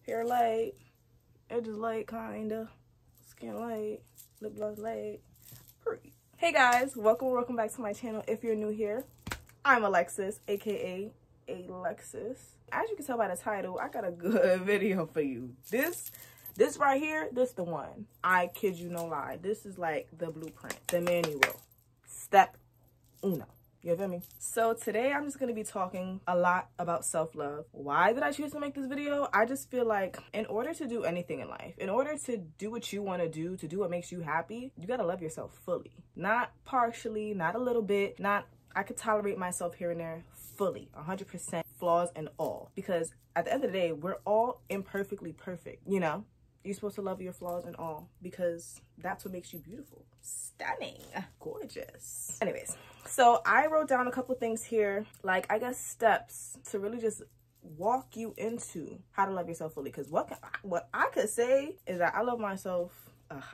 Hair light, edges light, kinda. Skin light, lip gloss light. Pretty. Hey guys, welcome back to my channel. If you're new here, I'm Alexis, aka Alexis. As you can tell by the title, I got a good video for you. This right here, this the one. I kid you no lie. This is like the blueprint, the manual. Step uno. You feel me? So today I'm just going to be talking a lot about self-love. Why did I choose to make this video? I just feel like in order to do anything in life, in order to do what you want to do what makes you happy, you got to love yourself fully. Not partially, not a little bit, not I could tolerate myself here and there, fully, 100%, flaws and all. Because at the end of the day, we're all imperfectly perfect, you know? You're supposed to love your flaws and all because that's what makes you beautiful, stunning, gorgeous. Anyways, so I wrote down a couple things here, like I guess steps to really just walk you into how to love yourself fully. Because what I could say is that I love myself.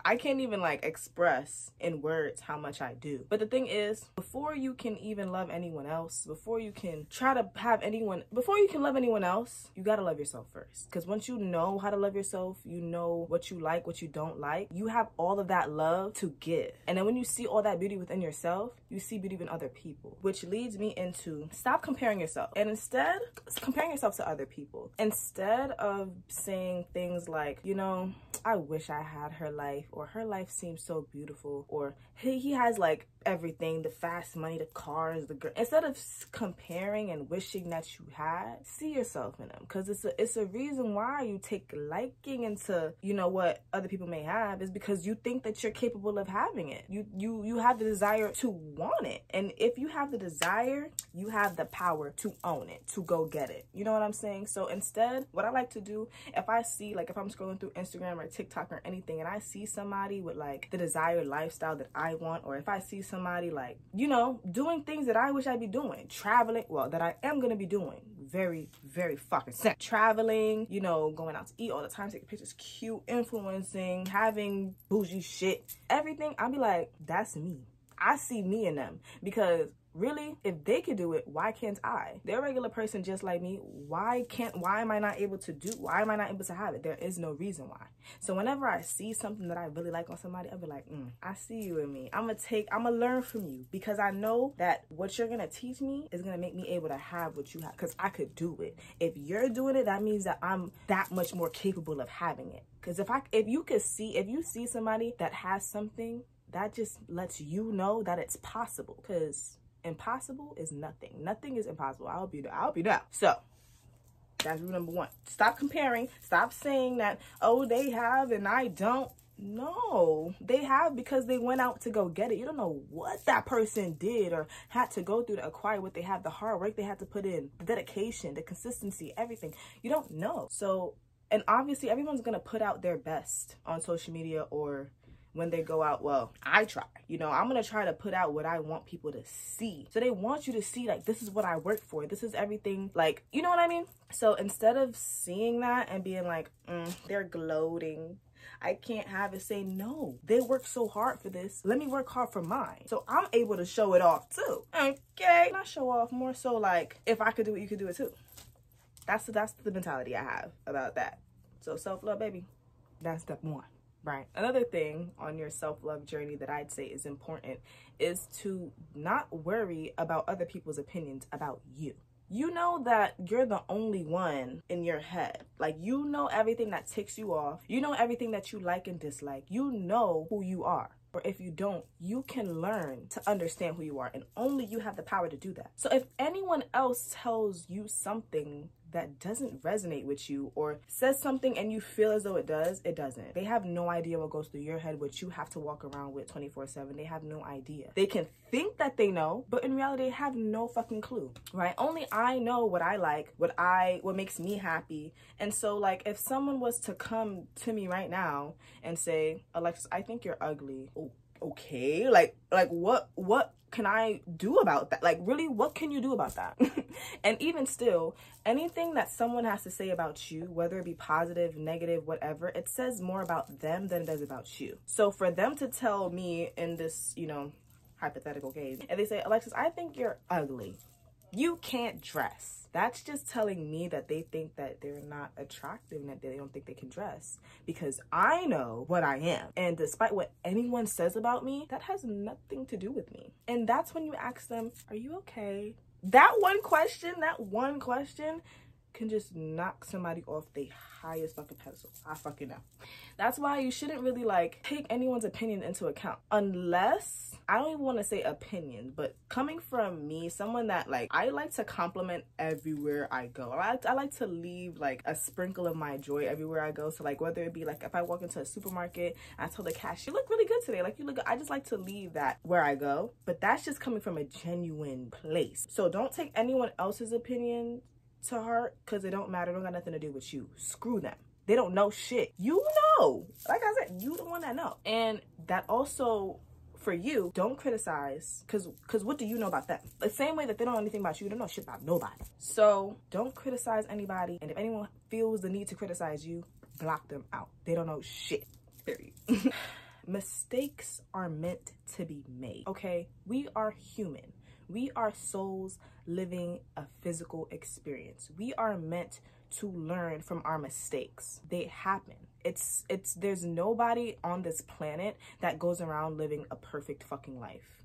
I can't even like express in words how much I do. But the thing is, before you can even love anyone else, before you can love anyone else, you gotta love yourself first. Because once you know how to love yourself, you know what you like, what you don't like, you have all of that love to give. And then when you see all that beauty within yourself, you see beauty in other people, which leads me into stop comparing yourself. And instead, comparing yourself to other people. Instead of saying things like, you know, I wish I had her life, or her life seems so beautiful, or he has like everything, the fast money, the cars, the girl. Instead of comparing and wishing that you had, see yourself in them. Because it's a reason why you take liking into, you know, what other people may have, is because you think that you're capable of having it. You have the desire to want it. And if you have the desire, you have the power to own it, to go get it. You know what I'm saying? So instead, what I like to do, if I see, like if I'm scrolling through Instagram or TikTok or anything and I see somebody with like the desired lifestyle that I want, or if I see somebody like, you know, doing things that I wish I'd be doing, traveling, well, that I am going to be doing, very, very fucking sick. Traveling, you know, going out to eat all the time, taking pictures, cute, influencing, having bougie shit, everything. I'll be like, that's me. I see me in them. Because really, if they could do it, why can't I? They're a regular person just like me. Why am I not able to have it? There is no reason why. So whenever I see something that I really like on somebody, I'll be like, I see you in me. I'm gonna learn from you, because I know that what you're gonna teach me is gonna make me able to have what you have, because I could do it. If you're doing it, that means that I'm that much more capable of having it. Because if you see somebody that has something, that just lets you know that it's possible. Because impossible is nothing. Nothing is impossible. I'll be there. So that's rule number one. Stop comparing. Stop saying that, oh, they have and I don't. No, they have because they went out to go get it. You don't know what that person did or had to go through to acquire what they have, the hard work they had to put in, the dedication, the consistency, everything. You don't know. So, and obviously everyone's going to put out their best on social media or when they go out. Well, I try, you know, I'm gonna try to put out what I want people to see. So they want you to see, like, this is what I work for, this is everything, like, you know what I mean? So instead of seeing that and being like, they're gloating, I can't have it, say, no, they work so hard for this, let me work hard for mine, so I'm able to show it off too. Okay, not show off, more so like, if I could do it, you could do it too. That's the mentality I have about that. So self-love, baby, that's step one. Right. Another thing on your self-love journey that I'd say is important is to not worry about other people's opinions about you. You know that you're the only one in your head. Like, you know everything that ticks you off. You know everything that you like and dislike. You know who you are. Or if you don't, you can learn to understand who you are, and only you have the power to do that. So if anyone else tells you something that doesn't resonate with you, or says something and you feel as though it does, it doesn't. They have no idea what goes through your head, what you have to walk around with 24/7. They have no idea. They can think that they know, but in reality, they have no fucking clue, right? Only I know what I like, what makes me happy. And so, like, if someone was to come to me right now and say, Alexis, I think you're ugly. Oh, okay. Like what can I do about that? Like, really, what can you do about that? And even still, anything that someone has to say about you, whether it be positive, negative, whatever, it says more about them than it does about you. So for them to tell me in this, you know, hypothetical case, and they say, Alexis, I think you're ugly, you can't dress, that's just telling me that they think that they're not attractive and that they don't think they can dress, because I know what I am. And despite what anyone says about me, that has nothing to do with me. And that's when you ask them, are you okay? That one question can just knock somebody off the highest fucking pedestal. I fucking know. That's why you shouldn't really like take anyone's opinion into account, unless, I don't even want to say opinion, but coming from me, someone that like, I like to compliment everywhere I go. I like to leave like a sprinkle of my joy everywhere I go. So like, whether it be like if I walk into a supermarket, I tell the cashier, you look really good today, like you look good. I just like to leave that where I go, but that's just coming from a genuine place. So don't take anyone else's opinion to heart, because it don't matter. It don't got nothing to do with you. Screw them. They don't know shit. You know. Like I said, you the one that know. And that also, for you, don't criticize, because what do you know about them? The same way that they don't know anything about you, they don't know shit about nobody. So don't criticize anybody. And if anyone feels the need to criticize you, block them out. They don't know shit. Period. Mistakes are meant to be made, okay? We are human. We are souls living a physical experience. We are meant to learn from our mistakes. They happen. There's nobody on this planet that goes around living a perfect fucking life.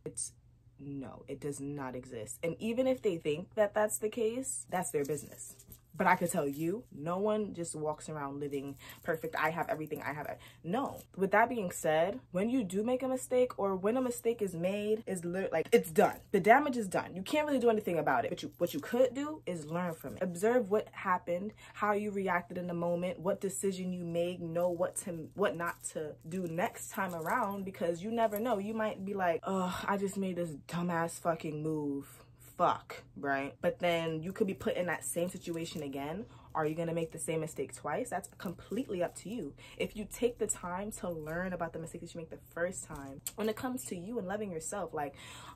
No, it does not exist. And even if they think that that's the case, that's their business. But I could tell you, no one just walks around living perfect. I have everything. I have it. No. With that being said, when you do make a mistake, or when a mistake is made, like, it's done. The damage is done. You can't really do anything about it. But what you could do is learn from it. Observe what happened, how you reacted in the moment, what decision you made, know what not to do next time around, because you never know. You might be like, oh, I just made this dumbass fucking move. Fuck, right? But then you could be put in that same situation again. Are you gonna make the same mistake twice? That's completely up to you. If you take the time to learn about the mistake that you make the first time, when it comes to you and loving yourself, like,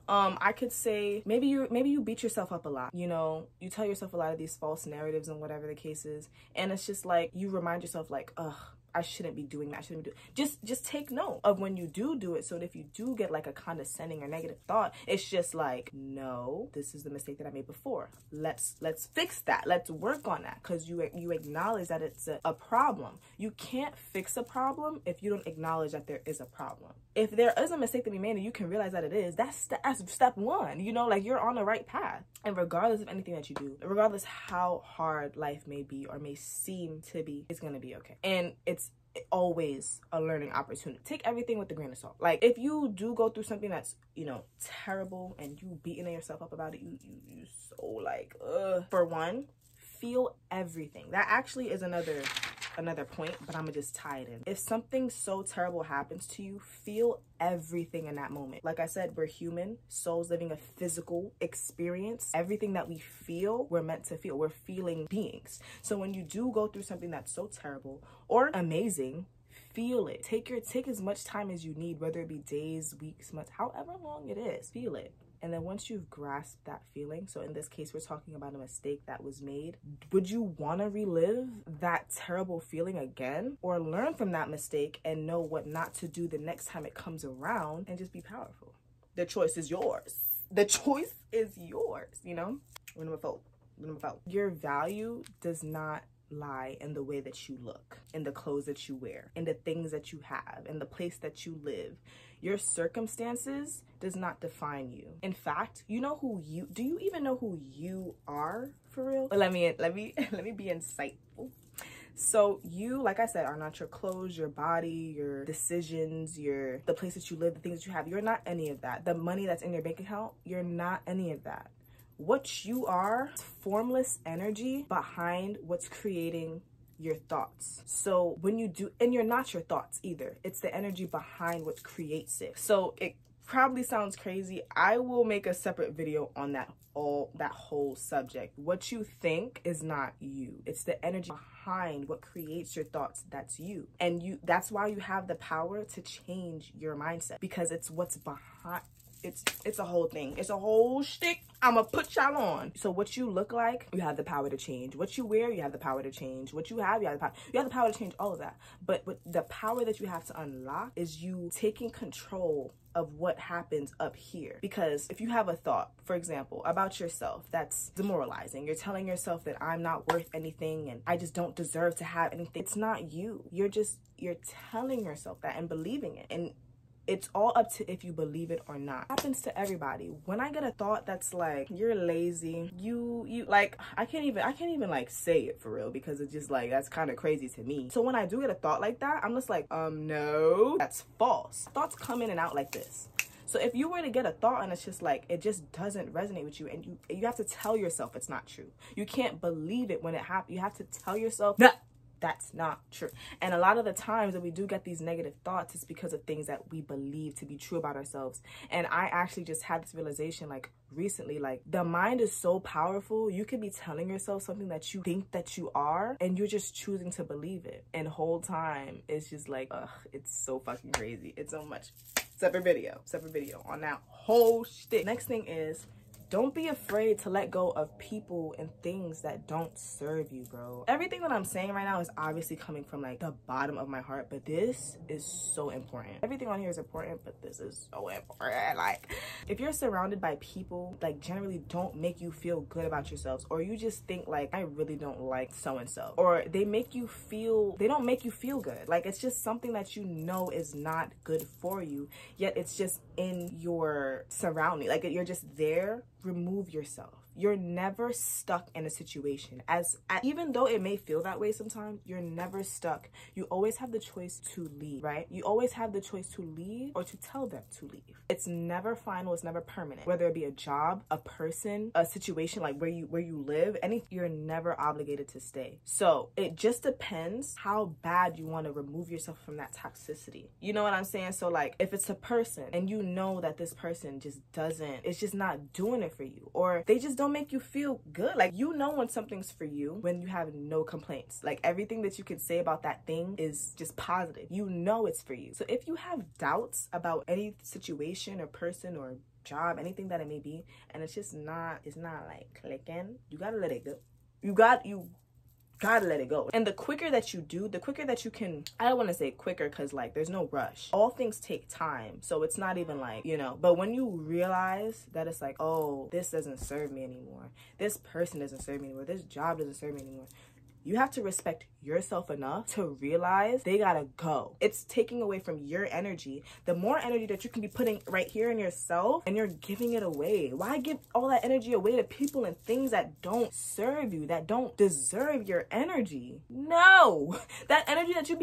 I could say maybe you beat yourself up a lot. You know, you tell yourself a lot of these false narratives and whatever the case is, and it's just like you remind yourself like, ugh, I shouldn't be doing that. I shouldn't be doing. Just take note of when you do it, so that if you do get like a condescending or negative thought, it's just like, no, this is the mistake that I made before. Let's fix that. Let's work on that, because you acknowledge that it's a problem. You can't fix a problem if you don't acknowledge that there is a problem. If there is a mistake to be made and you can realize that it is, that's step one. You know, like, you're on the right path. And regardless of anything that you do, regardless how hard life may be or may seem to be, it's gonna be okay. And it's always a learning opportunity. Take everything with a grain of salt. Like, if you do go through something that's, you know, terrible, and you beating yourself up about it, you so like, for one, feel everything. That actually is another point, but I'm gonna just tie it in. If something so terrible happens to you, feel everything in that moment. Like I said, we're human souls living a physical experience. Everything that we feel, we're meant to feel. We're feeling beings. So when you do go through something that's so terrible or amazing, feel it. Take as much time as you need, whether it be days, weeks, months, however long it is. Feel it. And then once you've grasped that feeling, so in this case, we're talking about a mistake that was made, would you want to relive that terrible feeling again? Or learn from that mistake and know what not to do the next time it comes around, and just be powerful? The choice is yours. The choice is yours, you know? Number four. Your value does not lie in the way that you look, in the clothes that you wear, in the things that you have, in the place that you live. Your circumstances does not define you. In fact, do you even know who you are for real? Let me be insightful. So you, like I said, are not your clothes, your body, your decisions, the place that you live, the things that you have. You're not any of that. The money that's in your bank account, you're not any of that. What you are is formless energy behind what's creating your thoughts. So when you do, and you're not your thoughts either, it's the energy behind what creates it. So it probably sounds crazy. I will make a separate video on that whole subject. What you think is not you. It's the energy behind what creates your thoughts. That's you. And that's why you have the power to change your mindset, because it's what's behind it's a whole thing. It's a whole shtick I'ma put y'all on. So what you look like, you have the power to change. What you wear, you have the power to change. What you have, you have the power to change all of that. But the power that you have to unlock is you taking control of what happens up here. Because if you have a thought, for example, about yourself that's demoralizing, you're telling yourself that I'm not worth anything and I just don't deserve to have anything. It's not you. You're telling yourself that and believing it. And it's all up to if you believe it or not. It happens to everybody. When I get a thought that's like, you're lazy, you like, I can't even like say it for real, because it's just like, that's kind of crazy to me. So when I do get a thought like that, I'm just like, no, that's false. Thoughts come in and out like this. So if you were to get a thought and it's just like, it just doesn't resonate with you, and you have to tell yourself it's not true. You can't believe it when it happens. You have to tell yourself, nah, that's not true. And a lot of the times that we do get these negative thoughts, it's because of things that we believe to be true about ourselves. And I actually just had this realization like recently, like the mind is so powerful. You could be telling yourself something that you think that you are, and you're just choosing to believe it. And the whole time it's just like, ugh, it's so fucking crazy. It's so much. Separate video on that whole shit. Next thing is, don't be afraid to let go of people and things that don't serve you, bro. Everything that I'm saying right now is obviously coming from like the bottom of my heart, but this is so important. Everything on here is important, but this is so important. Like, if you're surrounded by people like generally don't make you feel good about yourselves, or you just think like, I really don't like so-and-so, or they don't make you feel good. Like, it's just something that you know is not good for you, yet it's just in your surrounding. Like, you're just there. Remove yourself. You're never stuck in a situation. Even though it may feel that way sometimes, you're never stuck. You always have the choice to leave, right? You always have the choice to leave or to tell them to leave. It's never final. It's never permanent. Whether it be a job, a person, a situation, like where you live, anything, you're never obligated to stay. So it just depends how bad you want to remove yourself from that toxicity. You know what I'm saying? So like, if it's a person and you know that this person it's just not doing it for you, or they just don't make you feel good. Like, you know when something's for you when you have no complaints. Like, everything that you could say about that thing is just positive. You know it's for you. So if you have doubts about any situation or person or job, anything that it may be, and it's not like clicking, you gotta let it go. You gotta let it go. And the quicker that you do, the quicker that you can, I don't want to say quicker because like there's no rush. All things take time. So it's not even like, you know, but when you realize that it's like, oh, this doesn't serve me anymore. This person doesn't serve me anymore. This job doesn't serve me anymore. You have to respect yourself enough to realize they gotta go. It's taking away from your energy. The more energy that you can be putting right here in yourself, and you're giving it away. Why give all that energy away to people and things that don't serve you, that don't deserve your energy? No, that energy that you're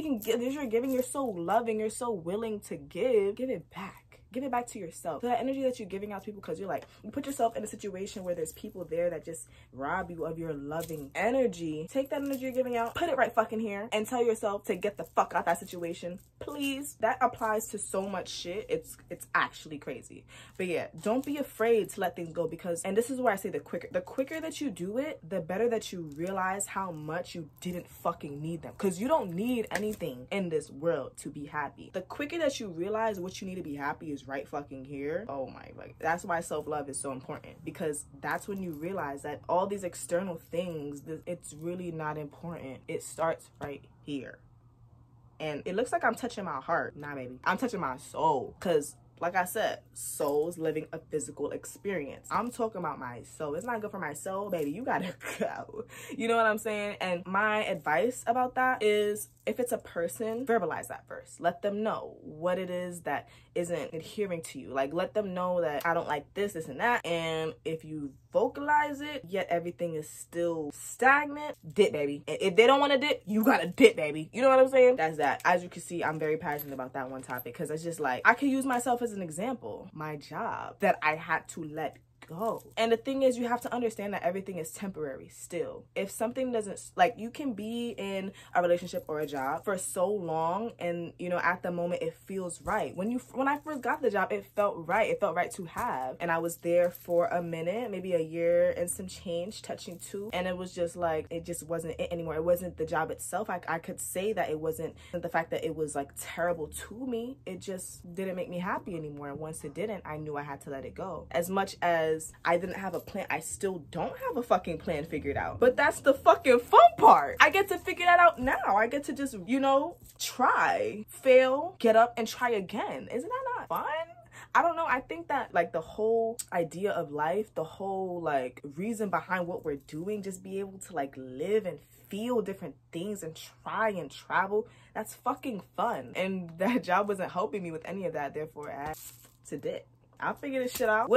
giving, you're so loving, you're so willing to give it back. Give it back to yourself. So that energy that you're giving out to people, because you put yourself in a situation where there's people there that just rob you of your loving energy. Take that energy you're giving out, put it right fucking here, and tell yourself to get the fuck out that situation, please. That applies to so much shit. It's actually crazy. But yeah, don't be afraid to let things go, because, and this is where I say the quicker that you do it, the better that you realize how much you didn't fucking need them. Because you don't need anything in this world to be happy. The quicker that you realize what you need to be happy is right fucking here. Oh my god, that's why self-love is so important, because that's when you realize that all these external things, it's really not important. It starts right here. And it looks like I'm touching my heart. Nah, baby, I'm touching my soul, because like I said, soul's living a physical experience. I'm talking about my soul. It's not good for my soul, baby. You gotta go. You know what I'm saying? And my advice about that is, if it's a person, verbalize that first. Let them know what it is that isn't adhering to you. Like, let them know that I don't like this, this, and that. And if you vocalize it, yet everything is still stagnant, dip, baby. And if they don't want to dip, you gotta dip, baby. You know what I'm saying? That's that. As you can see, I'm very passionate about that one topic, because it's just like, I could use myself as an example. My job that I had to let go. And the thing is, you have to understand that everything is temporary still. If something doesn't, like, you can be in a relationship or a job for so long, and you know, at the moment it feels right. When I first got the job, it felt right. It felt right to have. And I was there for a minute, maybe a year and some change, touching 2. And it was just like, it just wasn't it anymore. It wasn't the job itself. I could say that it wasn't the fact that it was like terrible to me. It just didn't make me happy anymore. And once it didn't, I knew I had to let it go. As much as I didn't have a plan, I still don't have a fucking plan figured out. But that's the fucking fun part. I get to figure that out now. I get to just, you know, try, fail, get up and try again. Isn't that not fun? I don't know. I think that like the whole idea of life, the whole like reason behind what we're doing, just be able to like live and feel different things and try and travel, that's fucking fun. And that job wasn't helping me with any of that. Therefore, I had to dip. I'll figure this shit out.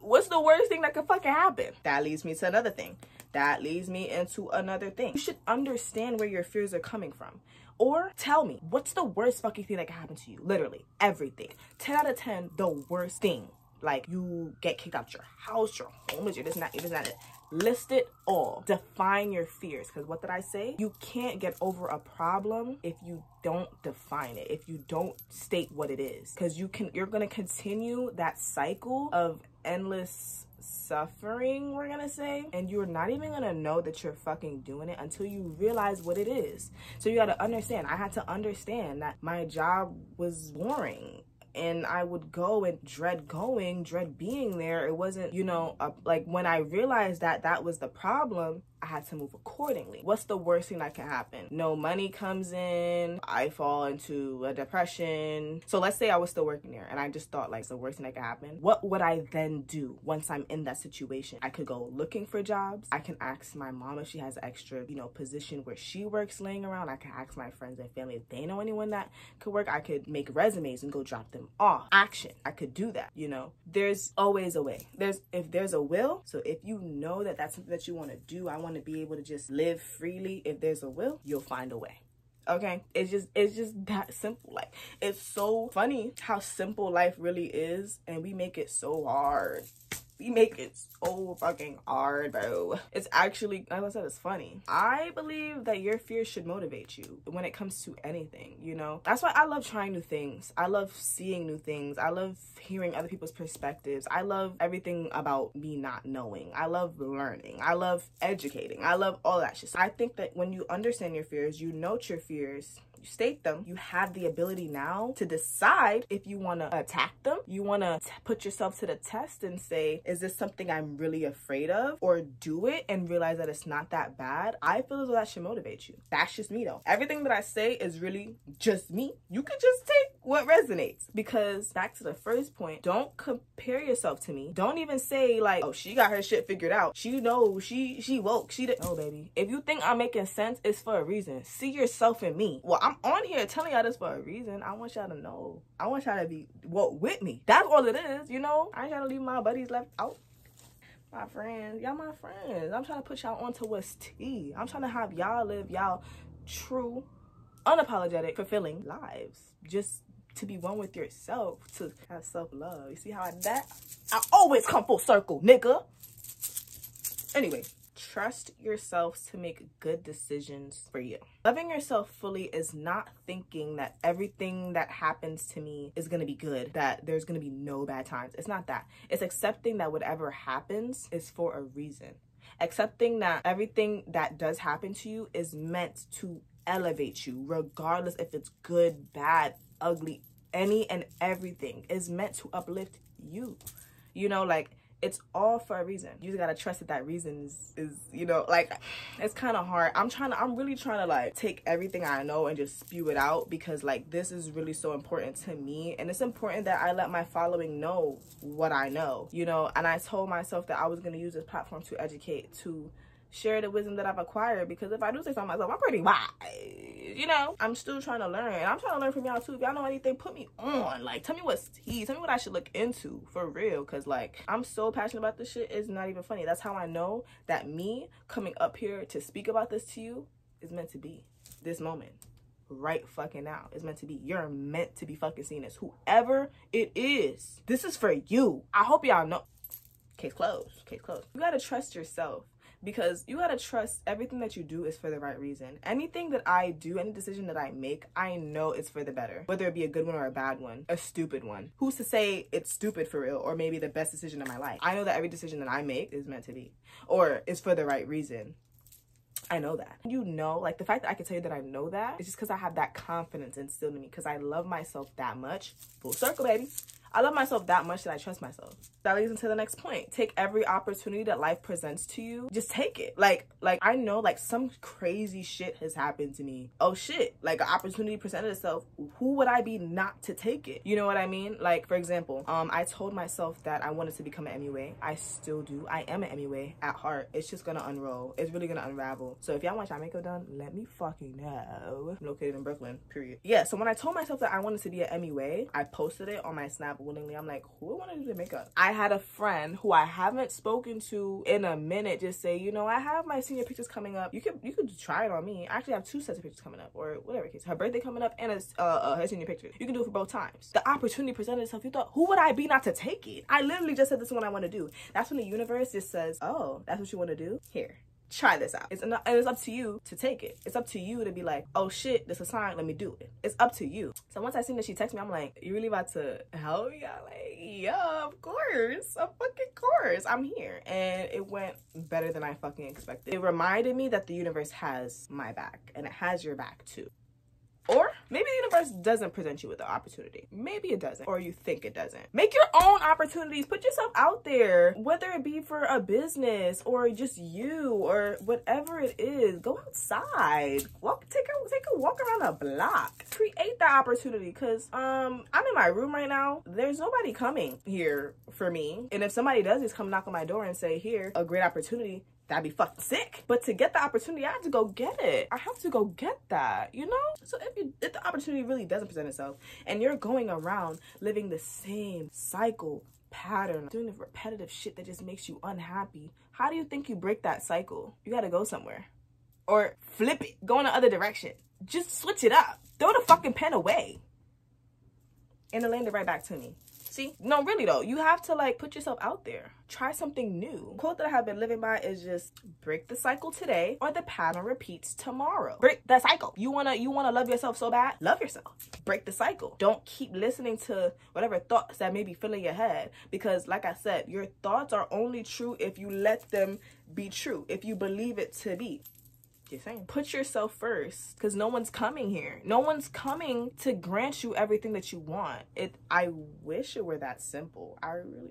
What's the worst thing that could fucking happen? That leads me to another thing. That leads me into another thing. You should understand where your fears are coming from. Or tell me, what's the worst fucking thing that can happen to you? Literally, everything. 10 out of 10, the worst thing. Like, you get kicked out your house, your home, you're this and that, you're this and that. List it all. Define your fears. Because what did I say? You can't get over a problem if you don't define it, if you don't state what it is. Because you're going to continue that cycle of endless suffering, we're gonna say, and you're not even gonna know that you're fucking doing it until you realize what it is. So you gotta understand. I had to understand that my job was boring, and I would go and dread being there. It wasn't, you know, like when I realized that that was the problem, I had to move accordingly. What's the worst thing that can happen? No money comes in, I fall into a depression. So let's say I was still working there and I just thought like, it's the worst thing that can happen. What would I then do once I'm in that situation? I could go looking for jobs. I can ask my mom if she has an extra, you know, position where she works laying around. I can ask my friends and family if they know anyone that could work. I could make resumes and go drop them off. Action. I could do that, you know. There's always a way. If there's a will, so if you know that that's something that you want to do, I want to be able to just live freely. If there's a will, you'll find a way. Okay, it's just that simple. Like, it's so funny how simple life really is, and we make it so hard. We make it so fucking hard, bro. It's actually, like I said, it's funny. I believe that your fears should motivate you when it comes to anything, you know? That's why I love trying new things. I love seeing new things. I love hearing other people's perspectives. I love everything about me not knowing. I love learning. I love educating. I love all that shit. So I think that when you understand your fears, you note your fears, you state them, you have the ability now to decide if you want to attack them. You want to put yourself to the test and say, is this something I'm really afraid of? Or do it and realize that it's not that bad. I feel as though that should motivate you. That's just me though. Everything that I say is really just me. You could just take what resonates. Because back to the first point, don't compare yourself to me. Don't even say like, oh, she got her shit figured out. She knows, she woke, she did. No, baby. If you think I'm making sense, it's for a reason. See yourself in me. Well, I'm on here telling y'all this for a reason. I want y'all to know. I want y'all to be woke with me. That's all it is, you know? I ain't trying to leave my buddies left out. My friends, y'all my friends. I'm trying to put y'all onto what's tea. I'm trying to have y'all live y'all true, unapologetic, fulfilling lives. Just to be one with yourself, to have self-love. You see how I did that? I always come full circle, nigga. Anyway, trust yourself to make good decisions for you. Loving yourself fully is not thinking that everything that happens to me is going to be good, that there's going to be no bad times. It's not that. It's accepting that whatever happens is for a reason. Accepting that everything that does happen to you is meant to elevate you, regardless if it's good, bad, ugly, any and everything is meant to uplift you. You know, like, it's all for a reason. You just gotta trust that that reason is, you know, like, it's kind of hard. I'm really trying to like take everything I know and just spew it out, because like this is really so important to me, and it's important that I let my following know what I know, you know. And I told myself that I was gonna use this platform to educate, to share the wisdom that I've acquired, because if I do say something myself, I'm pretty wise, you know. I'm still trying to learn, and I'm trying to learn from y'all too. If y'all know anything, put me on. Like, tell me what's tea, tell me what I should look into for real, because like I'm so passionate about this shit, it's not even funny. That's how I know that me coming up here to speak about this to you is meant to be. This moment right fucking now is meant to be. You're meant to be fucking seeing this, whoever it is. This is for you. I hope y'all know. Case closed. Case closed. You gotta trust yourself. Because you gotta trust everything that you do is for the right reason. Anything that I do, any decision that I make, I know it's for the better. Whether it be a good one or a bad one, a stupid one. Who's to say it's stupid for real, or maybe the best decision of my life? I know that every decision that I make is meant to be, or is for the right reason. I know that. You know, like the fact that I can tell you that I know that is just because I have that confidence instilled in me, because I love myself that much. Full circle, baby. I love myself that much that I trust myself. That leads into the next point. Take every opportunity that life presents to you. Just take it. Like I know like some crazy shit has happened to me. Oh shit. Like an opportunity presented itself. Who would I be not to take it? You know what I mean? Like for example, I told myself that I wanted to become an MUA. I still do. I am an MUA at heart. It's just gonna unroll. It's really gonna unravel. So if y'all want y'all makeup done, let me fucking know. I'm located in Brooklyn, period. Yeah, so when I told myself that I wanted to be an MUA, I posted it on my Snap willingly. I'm like, who would want to do the makeup? I had a friend who I haven't spoken to in a minute just say, you know, I have my senior pictures coming up. You could try it on me. I actually have 2 sets of pictures coming up, or whatever case. Her birthday coming up and her senior picture. You can do it for both times. The opportunity presented itself. You thought, who would I be not to take it? I literally just said this is what I want to do. That's when the universe just says, oh, that's what you want to do? Here. Try this out. And it's up to you to take it. It's up to you to be like, oh shit, this is a sign, let me do it. It's up to you. So once I seen that she texted me, I'm like, you really about to help me? I'm like, yeah, of course. Of fucking course. I'm here. And it went better than I fucking expected. It reminded me that the universe has my back, and it has your back too. Or maybe the universe doesn't present you with the opportunity. Maybe it doesn't, or you think it doesn't. Make your own opportunities. Put yourself out there, whether it be for a business or just you or whatever it is. Go outside. Take a walk around the block. Create that opportunity, because I'm in my room right now. There's nobody coming here for me. And if somebody does just come knock on my door and say, here, a great opportunity, that'd be fucking sick. But to get the opportunity, I have to go get it. I have to go get that, you know? So if the opportunity really doesn't present itself and you're going around living the same cycle, pattern, doing the repetitive shit that just makes you unhappy, how do you think you break that cycle? You gotta go somewhere. Or flip it. Go in the other direction. Just switch it up. Throw the fucking pen away. And it landed right back to me. See? No, really though, you have to like put yourself out there. Try something new. The quote that I have been living by is just break the cycle today, or the pattern repeats tomorrow. Break the cycle. You wanna love yourself so bad? Love yourself. Break the cycle. Don't keep listening to whatever thoughts that may be filling your head, because like I said, your thoughts are only true if you let them be true, if you believe it to be. Just saying. Put yourself first, because no one's coming here. No one's coming to grant you everything that you want. I wish it were that simple.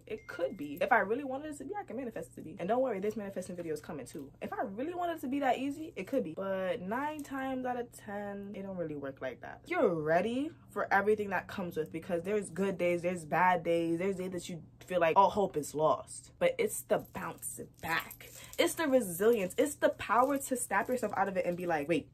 It could be. If I really wanted it to be, I can manifest it to be. And don't worry, this manifesting video is coming too. If I really wanted it to be that easy, it could be. But 9 times out of 10, it don't really work like that. You're ready for everything that comes with, because there's good days, there's bad days, there's days that you feel like all hope is lost. But it's the bounce back. It's the resilience. It's the power to snap yourself out of it and be like, wait,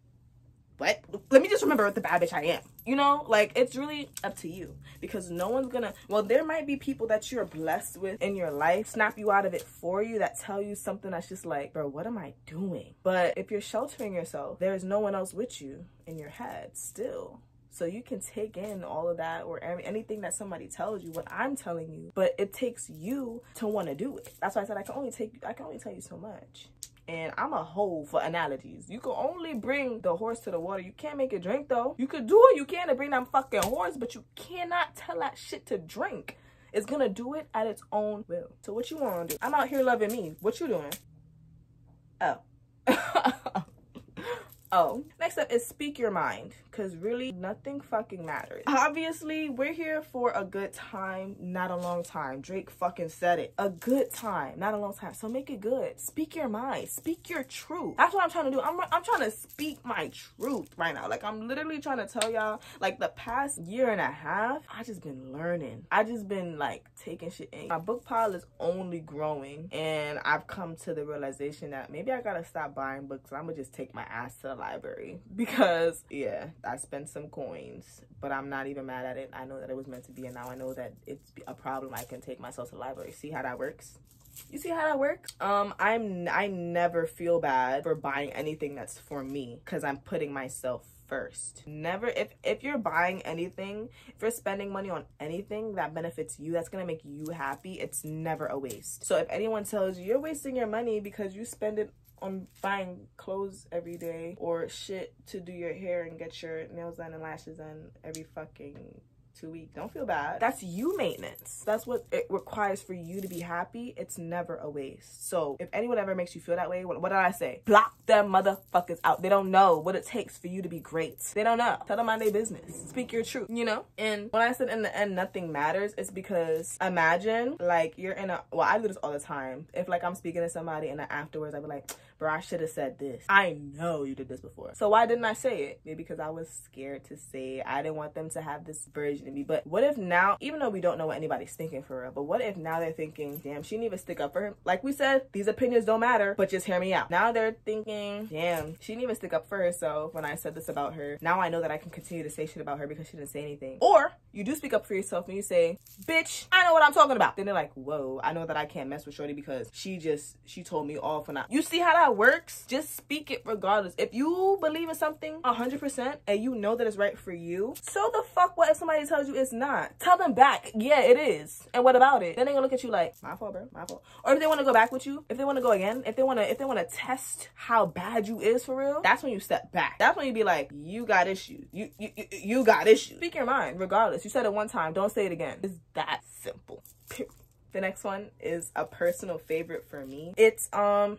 what? Let me just remember what the bad bitch I am. You know, like, it's really up to you, because no one's gonna, well, there might be people that you're blessed with in your life snap you out of it for you, that tell you something that's just like, bro, what am I doing? But if you're sheltering yourself, there's no one else with you in your head still. So you can take in all of that, or anything that somebody tells you, what I'm telling you, but it takes you to want to do it. That's why I said I can only tell you so much. And I'm a hoe for analogies. You can only bring the horse to the water. You can't make it drink though. You could do what you can to bring that fucking horse, but you cannot tell that shit to drink. It's gonna do it at its own will. So what you wanna do? I'm out here loving me. What you doing? Oh. Oh, next up is speak your mind, because really nothing fucking matters. Obviously, we're here for a good time, not a long time. Drake fucking said it. A good time, not a long time. So make it good. Speak your mind. Speak your truth. That's what I'm trying to do. I'm trying to speak my truth right now. Like, I'm literally trying to tell y'all, like, the past year and a half, I just been learning. I just been like taking shit in. My book pile is only growing, and I've come to the realization that maybe I gotta stop buying books. I'm gonna just take my ass to the library, because yeah, I spent some coins, but I'm not even mad at it. I know that it was meant to be, and now I know that it's a problem. I can take myself to the library. See how that works? You see how that works? I never feel bad for buying anything that's for me, because I'm putting myself first. Never, if you're buying anything, if you're spending money on anything that benefits you, that's gonna make you happy, it's never a waste. So if anyone tells you you're wasting your money because you spend it on buying clothes every day or shit to do your hair and get your nails done and lashes done every fucking 2 weeks, don't feel bad. That's you maintenance. That's what it requires for you to be happy. It's never a waste. So if anyone ever makes you feel that way, what did I say? Block them motherfuckers out. They don't know what it takes for you to be great. They don't know. Tell them mind their business. Speak your truth, you know? And when I said in the end nothing matters, it's because imagine like you're in a, well, I do this all the time. If like I'm speaking to somebody and then afterwards I be like, bro, I should have said this. I know you did this before. So why didn't I say it? Maybe because I was scared to say it. I didn't want them to have this version of me. But what if now, even though we don't know what anybody's thinking for real, but what if now they're thinking, damn, she didn't even stick up for him. Like we said, these opinions don't matter, but just hear me out. Now they're thinking, damn, she didn't even stick up for herself when I said this about her. Now I know that I can continue to say shit about her because she didn't say anything. Or you do speak up for yourself and you say, bitch, I know what I'm talking about. Then they're like, whoa, I know that I can't mess with shorty because she told me off and you see how that works? Just speak it regardless. If you believe in something 100% and you know that it's right for you, so the fuck what if somebody tells you it's not? Tell them back, yeah, it is. And what about it? Then they're gonna look at you like, my fault, bro, my fault. Or if they want to go back with you, if they want to go again, if they want to test how bad you is for real, that's when you step back. That's when you be like, you got issues. You got issues. Speak your mind regardless. You said it one time, don't say it again. It's that simple. The next one is a personal favorite for me. It's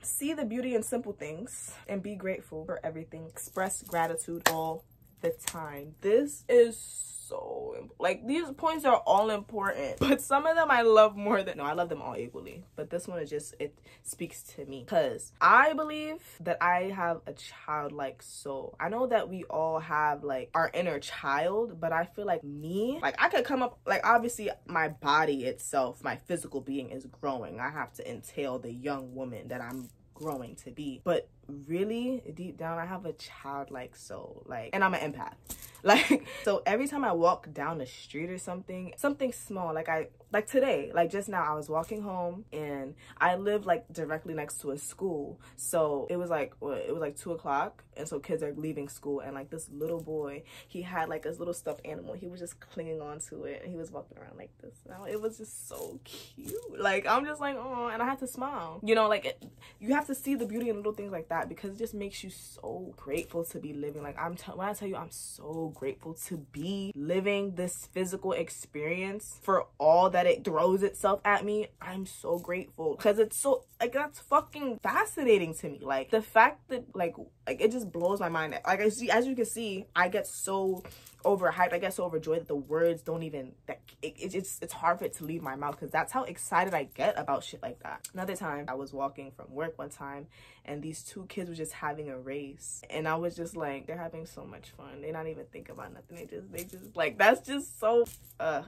see the beauty in simple things and be grateful for everything. Express gratitude all the time. This is so like, these points are all important, but some of them I love more than, no, I love them all equally, but this one is just, it speaks to me because I believe that I have a childlike soul. I know that we all have like our inner child, but I feel like me, like I could come up, like obviously my body itself, my physical being is growing. I have to entail the young woman that I'm growing to be, but really deep down I have a childlike soul, like, and I'm an empath, like, so every time I walk down the street or something small, like today, like just now I was walking home and I live like directly next to a school, so it was like, what, it was like 2 o'clock, and so kids are leaving school, and like this little boy, he had like this little stuffed animal, he was just clinging on to it and he was walking around like this. Now it was just so cute, like I'm just like, oh, and I had to smile, you know, like you have to see the beauty in little things like that because it just makes you so grateful to be living. Like when I tell you I'm so grateful to be living this physical experience for all that it throws itself at me, I'm so grateful because it's so, like, that's fucking fascinating to me. Like the fact that like it just blows my mind. Like as you can see, I get so overhyped, I get so overjoyed that the words don't even, that it's hard for it to leave my mouth because that's how excited I get about shit like that. Another time I was walking from work one time and these 2 kids were just having a race and I was just like, they're having so much fun, they not even think about nothing, they just like, that's just so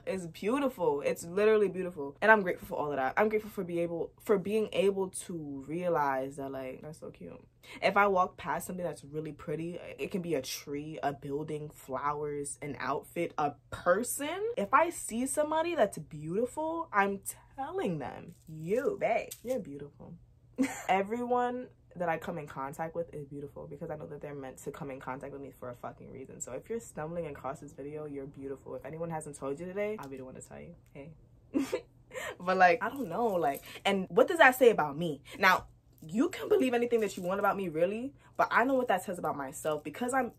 it's beautiful. It's literally beautiful, and I'm grateful for all of that. I'm grateful for being able to realize that, like, that's so cute. If I walk past something that's really pretty, it can be a tree, a building, flowers, an outfit, a person. If I see somebody that's beautiful, I'm telling them, you, babe, you're beautiful. Everyone that I come in contact with is beautiful because I know that they're meant to come in contact with me for a fucking reason. So if you're stumbling across this video, you're beautiful. If anyone hasn't told you today, I'll be the one to tell you, hey. But like, I don't know, like, and what does that say about me? Now, you can believe anything that you want about me, really, but I know what that says about myself because I'm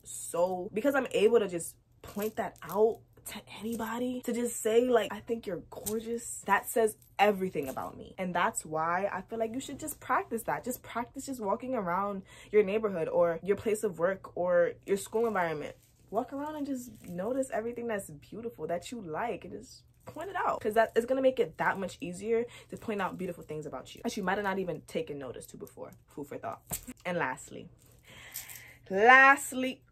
able to just point that out to anybody, to just say like, I think you're gorgeous. That says everything about me, and that's why I feel like you should just practice that. Just practice just walking around your neighborhood or your place of work or your school environment. Walk around and just notice everything that's beautiful that you like and just point it out, because that is going to make it that much easier to point out beautiful things about you that you might have not even taken notice to before. Food for thought. And lastly,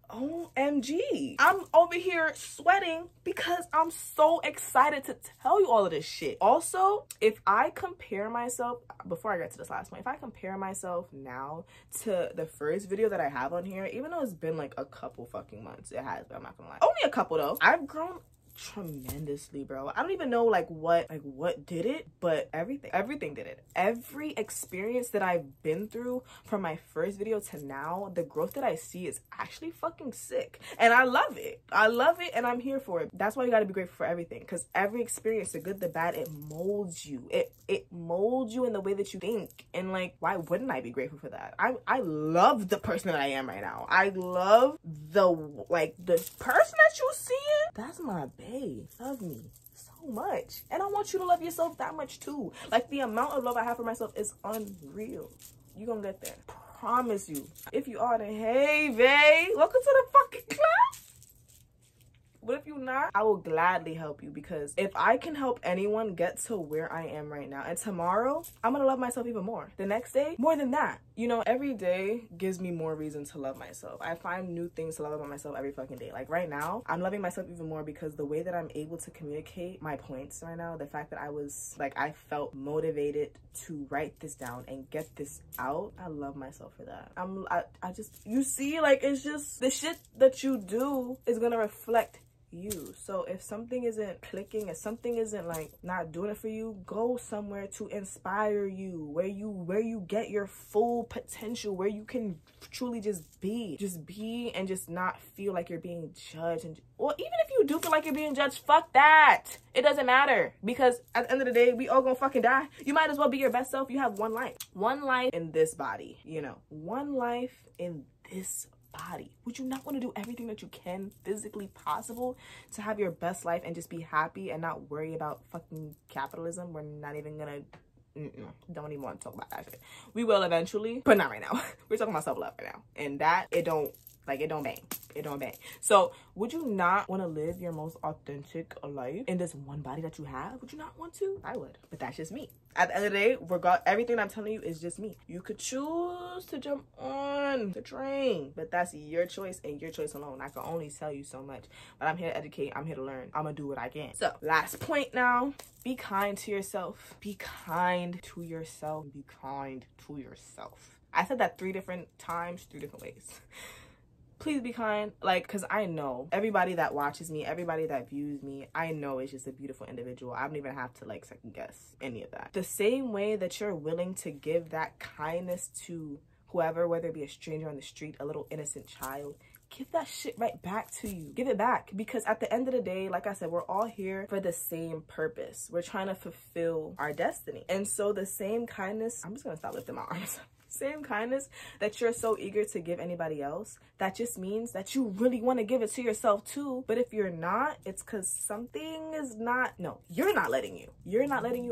OMG, I'm over here sweating because I'm so excited to tell you all of this shit. Also, if I compare myself, before I get to this last point, if I compare myself now to the first video that I have on here, even though it's been like a couple fucking months, it has, but I'm not gonna lie, only a couple though, I've grown tremendously, bro. I don't even know like what did it, but everything did it. Every experience that I've been through from my first video to now, the growth that I see is actually fucking sick, and I love it. I love it, and I'm here for it. That's why you got to be grateful for everything, because every experience, the good, the bad, it molds you. It molds you in the way that you think, and like, why wouldn't I be grateful for that? I love the person that I am right now. I love the person that you seeing. That's my babe. Love me so much, and I want you to love yourself that much too. Like, the amount of love I have for myself is unreal. You gonna get there, promise you. If you are, then hey babe, welcome to the fucking class. But if you're not, I will gladly help you, because if I can help anyone get to where I am right now, and tomorrow I'm gonna love myself even more, the next day more than that, you know, every day gives me more reason to love myself. I find new things to love about myself every fucking day. Like right now, I'm loving myself even more because the way that I'm able to communicate my points right now, the fact that I felt motivated to write this down and get this out, I love myself for that. I just, you see, like, it's just the shit that you do is gonna reflect you. So if something isn't clicking, if something isn't like not doing it for you, go somewhere to inspire you, where you get your full potential, where you can truly just be and just not feel like you're being judged. And or even if you do feel like you're being judged, fuck that. It doesn't matter, because at the end of the day, we all gonna fucking die. You might as well be your best self. You have one life in this body, you know, one life in this body. Would you not want to do everything that you can physically possible to have your best life and just be happy and not worry about fucking capitalism? We're not even gonna don't even want to talk about that shit. We will eventually, but not right now. We're talking about self-love right now, and that it don't bang. So would you not want to live your most authentic life in this one body that you have? Would you not want to? I would, but that's just me. At the end of the day, everything I'm telling you is just me. You could choose to jump on the train, but that's your choice and your choice alone. I can only tell you so much, but I'm here to educate. I'm here to learn. I'm gonna do what I can. So last point now, be kind to yourself. Be kind to yourself. Be kind to yourself. I said that 3 different times, 3 different ways. Please be kind, like, because I know everybody that watches me, everybody that views me, I know it's just a beautiful individual. I don't even have to like second guess any of that. The same way that you're willing to give that kindness to whoever, whether it be a stranger on the street, a little innocent child, give that shit right back to you. Give it back, because at the end of the day, like I said, we're all here for the same purpose. We're trying to fulfill our destiny. And so the same kindness, I'm just gonna stop lifting my arms. Same kindness that you're so eager to give anybody else, that just means that you really want to give it to yourself too. But if you're not, it's because something is not, no, you're not letting you,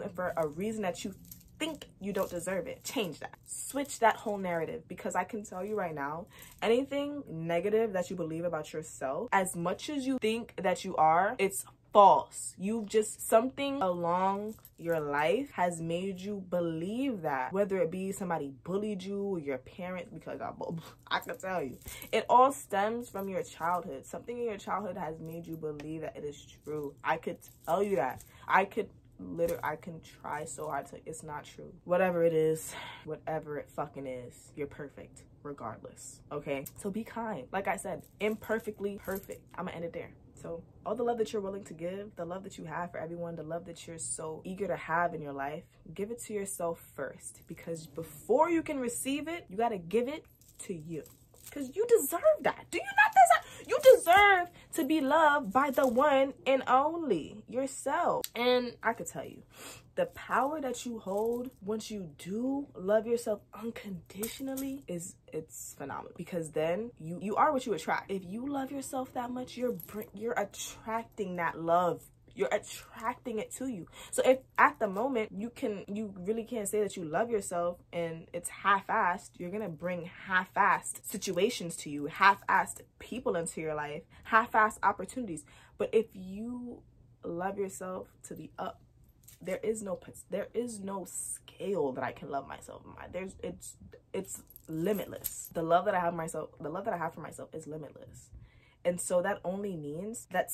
and for a reason that you think you don't deserve it. Change that. Switch that whole narrative, because I can tell you right now, anything negative that you believe about yourself, as much as you think that you are, it's false. You've just, something along your life has made you believe that, whether it be somebody bullied you or your parents, because I can tell you, it all stems from your childhood. Something in your childhood has made you believe that it is true. I could tell you that. I can try so hard to, it's not true. Whatever it is, whatever it fucking is, you're perfect regardless. Okay, so be kind. Like I said, imperfectly perfect. I'm gonna end it there. So all the love that you're willing to give, the love that you have for everyone, the love that you're so eager to have in your life, give it to yourself first, because before you can receive it, you got to give it to you, because you deserve that. Do you not deserve? You deserve to be loved by the one and only yourself. And I could tell you, the power that you hold once you do love yourself unconditionally it's phenomenal, because then you are what you attract. If you love yourself that much, you're attracting that love. You're attracting it to you. So if at the moment you really can't say that you love yourself and it's half-assed, you're gonna bring half-assed situations to you, half-assed people into your life, half-assed opportunities. But if you love yourself to the up, there is no scale that I can love myself by. It's limitless. The love that I have for myself is limitless. And so that only means that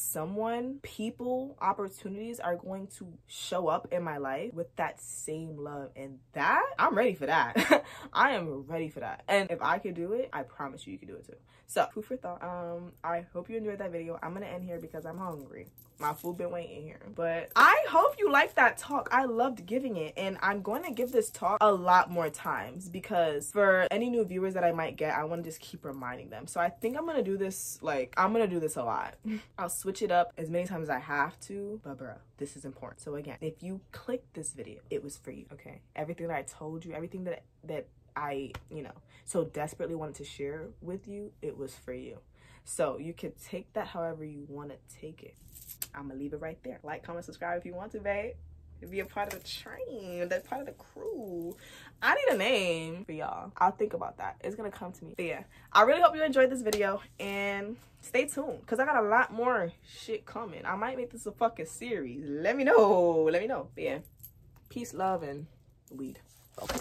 people, opportunities are going to show up in my life with that same love. And that, I'm ready for that. I am ready for that. And if I could do it, I promise you can do it too. So, food for thought. I hope you enjoyed that video. I'm gonna end here because I'm hungry. My food been waiting here. But I hope you liked that talk. I loved giving it. And I'm going to give this talk a lot more times because for any new viewers that I might get, I want to just keep reminding them. So I think I'm gonna do this, I'm gonna do this a lot. I'll switch it up as many times as I have to, but bro, this is important. So again, if you clicked this video, it was for you, okay? Everything that I told you, everything that I, so desperately wanted to share with you, it was for you. So you can take that however you want to take it. I'm gonna leave it right there. Like, comment, subscribe if you want to, babe. Be a part of the train, that part of the crew. I need a name for y'all. I'll think about that. It's gonna come to me. But yeah, I really hope you enjoyed this video and stay tuned because I got a lot more shit coming. I might make this a fucking series. Let me know. But yeah, peace, love, and weed. Okay.